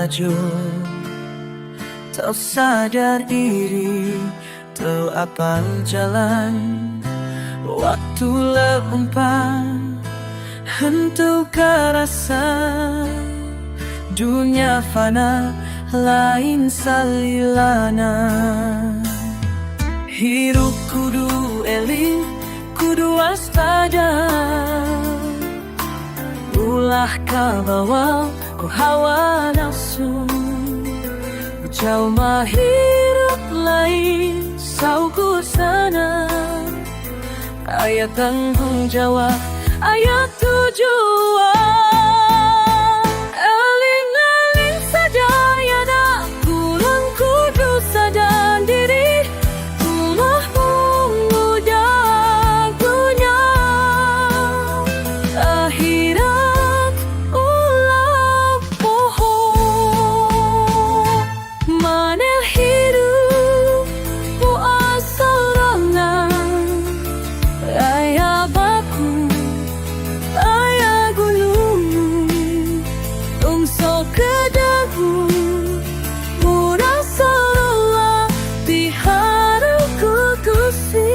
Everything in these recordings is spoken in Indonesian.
melaju, tak sadar diri, terapal jalan. Waktu lempar, hentukah rasa, dunia fana, lain salilana. Hidup kudu eling, kudu waspada, ulah kabawa ku hawa nafsu. Jauh mah hidup lain, sauku sana. Ayat tanggung jawab, ayat tujuan. Aling-aling saja ya dah, kurang kudu sadar diri. Tulah mudah dunia, akhirat ulah bohong. Mana hidup puas sorangan, ayah baku, ayah gunung, tungso kedahu, murah sorolah diharapku kusi.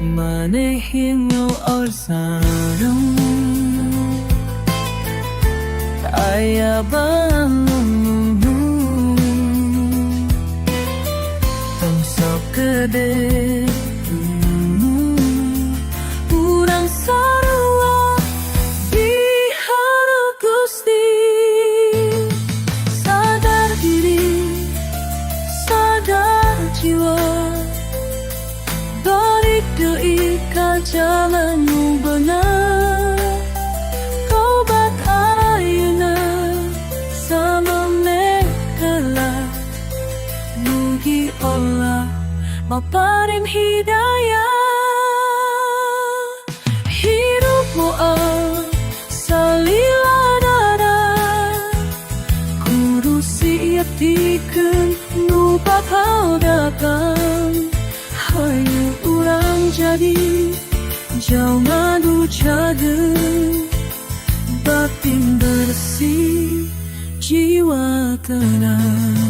Manehingo orsarang, ayah bangun, tungso kedahu. Urang sarua diharap Gusti. Sadar diri, sadar jiwa, balik deui ka jalan nu benar. Tobat ayeuna samemeh heula, mugi Allah maparim hidayah. Hidupmu salilana, kudu siap dikeun nu bakal datang. Hayu urang jadi jauh ngadu cageung, batin bersih, jiwa tenang.